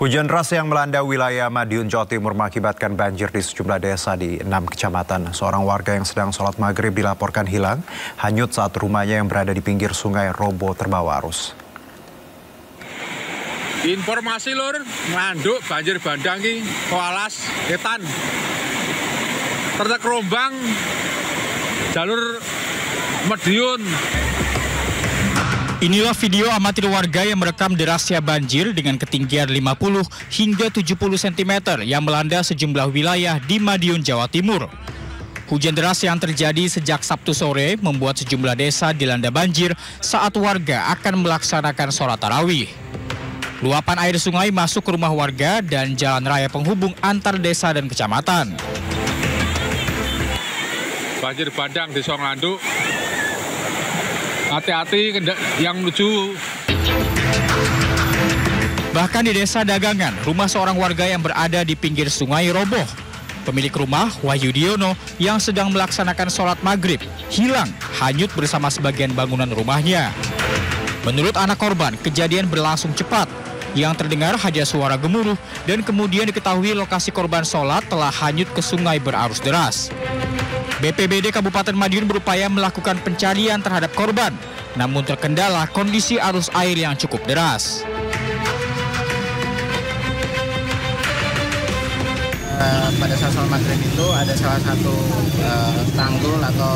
Hujan deras yang melanda wilayah Madiun, Jawa Timur mengakibatkan banjir di sejumlah desa di 6 kecamatan. Seorang warga yang sedang sholat maghrib dilaporkan hilang, hanyut saat rumahnya yang berada di pinggir sungai roboh terbawa arus. Informasi lur, nganduk banjir bandang ki, Koalas, Etan. Tertek rombang, jalur Madiun. Inilah video amatir warga yang merekam derasnya banjir dengan ketinggian 50 hingga 70 cm yang melanda sejumlah wilayah di Madiun, Jawa Timur. Hujan deras yang terjadi sejak Sabtu sore membuat sejumlah desa dilanda banjir saat warga akan melaksanakan sholat tarawih. Luapan air sungai masuk ke rumah warga dan jalan raya penghubung antar desa dan kecamatan. Banjir bandang di Nganduk. Hati-hati yang menuju. Bahkan di desa Dagangan, rumah seorang warga yang berada di pinggir sungai roboh. Pemilik rumah, Wahyu Diono, yang sedang melaksanakan sholat maghrib, hilang, hanyut bersama sebagian bangunan rumahnya. Menurut anak korban, kejadian berlangsung cepat. Yang terdengar hanya suara gemuruh dan kemudian diketahui lokasi korban sholat telah hanyut ke sungai berarus deras. BPBD Kabupaten Madiun berupaya melakukan pencarian terhadap korban, namun terkendala kondisi arus air yang cukup deras. Pada saat sholat maghrib itu ada salah satu tanggul atau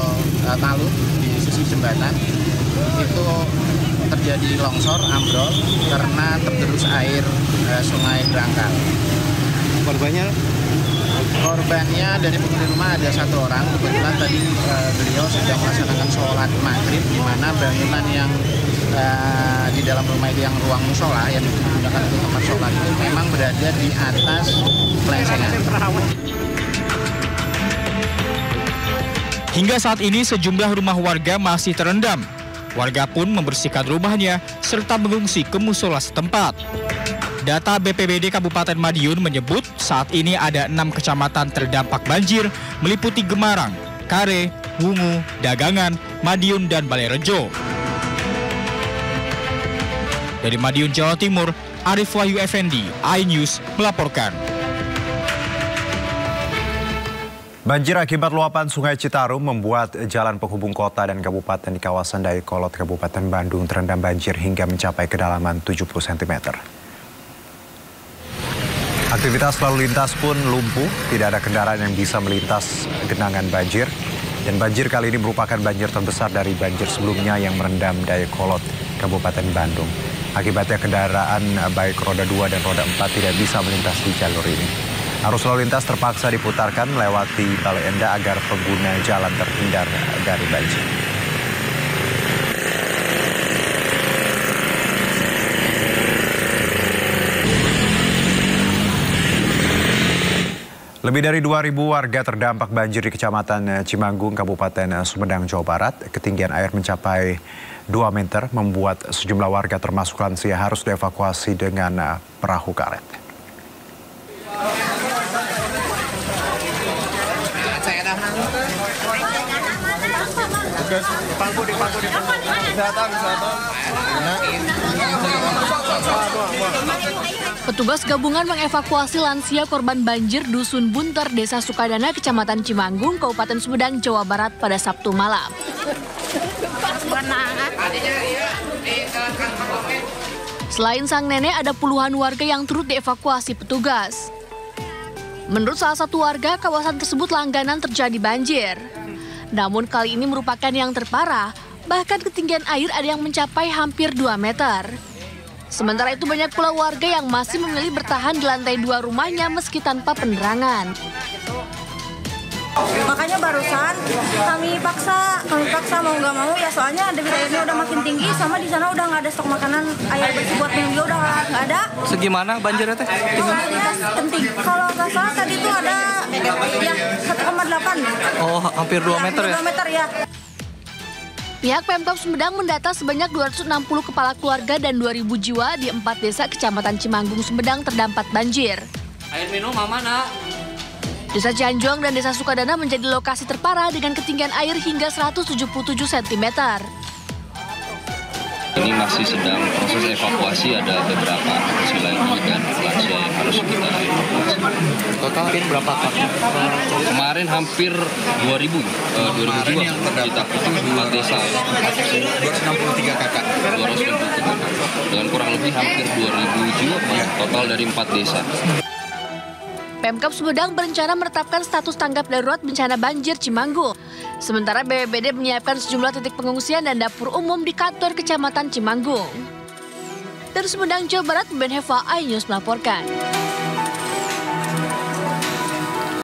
talud di sisi jembatan itu terjadi longsor ambrol karena tergerus air sungai Drangkal. Korbannya dari penghuni rumah ada satu orang. Kebetulan tadi beliau sedang melaksanakan sholat maghrib, di mana bangunan yang di dalam rumah itu yang ruang musola yang digunakan untuk tempat sholat itu memang berada di atas pelengsengan. Hingga saat ini sejumlah rumah warga masih terendam. Warga pun membersihkan rumahnya serta mengungsi ke musola setempat. Data BPBD Kabupaten Madiun menyebut saat ini ada 6 kecamatan terdampak banjir meliputi Gemarang, Kare, Wungu, Dagangan, Madiun, dan Balerejo. Dari Madiun, Jawa Timur, Arif Wahyu Effendi, iNews melaporkan. Banjir akibat luapan Sungai Citarum membuat jalan penghubung kota dan kabupaten di kawasan Dayakolot, Kabupaten Bandung terendam banjir hingga mencapai kedalaman 70 cm. Aktivitas lalu lintas pun lumpuh, tidak ada kendaraan yang bisa melintas genangan banjir. Dan banjir kali ini merupakan banjir terbesar dari banjir sebelumnya yang merendam Dayakolot, Kabupaten Bandung. Akibatnya kendaraan baik roda 2 dan roda 4 tidak bisa melintas di jalur ini. Arus lalu lintas terpaksa diputarkan melewati Balai Endah agar pengguna jalan terhindar dari banjir. Lebih dari 2.000 warga terdampak banjir di Kecamatan Cimanggung, Kabupaten Sumedang, Jawa Barat. Ketinggian air mencapai 2 meter, membuat sejumlah warga termasuk lansia harus dievakuasi dengan perahu karet. Petugas gabungan mengevakuasi lansia korban banjir Dusun Bunter, Desa Sukadana, Kecamatan Cimanggung, Kabupaten Sumedang, Jawa Barat pada Sabtu malam. Selain sang nenek, ada puluhan warga yang turut dievakuasi petugas. Menurut salah satu warga, kawasan tersebut langganan terjadi banjir. Namun kali ini merupakan yang terparah, bahkan ketinggian air ada yang mencapai hampir 2 meter. Sementara itu banyak pula warga yang masih memilih bertahan di lantai 2 rumahnya meski tanpa penerangan. Makanya barusan kami paksa mau nggak mau ya, soalnya debit airnya udah makin tinggi, sama di sana udah nggak ada stok makanan, air bersih buat minum juga udah nggak ada. Segimana banjirnya teh? Penting. Kalau nggak salah tadi tuh ada ya 1,8. Oh, hampir 2 meter ya? 2 meter ya. Pihak Pemkab Sumedang mendata sebanyak 260 kepala keluarga dan 2.000 jiwa di 4 desa Kecamatan Cimanggung, Sumedang terdampak banjir. Air minum aman, Nak. Desa Cianjong dan Desa Sukadana menjadi lokasi terparah dengan ketinggian air hingga 177 cm. Ini masih sedang proses evakuasi, ada beberapa sila yang dan lansia Hampir berapa kakak? Kemarin hampir 2.000 jiwa kita 4 desa. 263 kakak. 263 kakak. Dengan kurang lebih hampir 2.000 jiwa total dari 4 desa. Pemkab Sumedang berencana menetapkan status tanggap darurat bencana banjir Cimanggung. Sementara BPBD menyiapkan sejumlah titik pengungsian dan dapur umum di kantor Kecamatan Cimanggung. Dari Sumedang, Jawa Barat, Ben Heva, iNews melaporkan.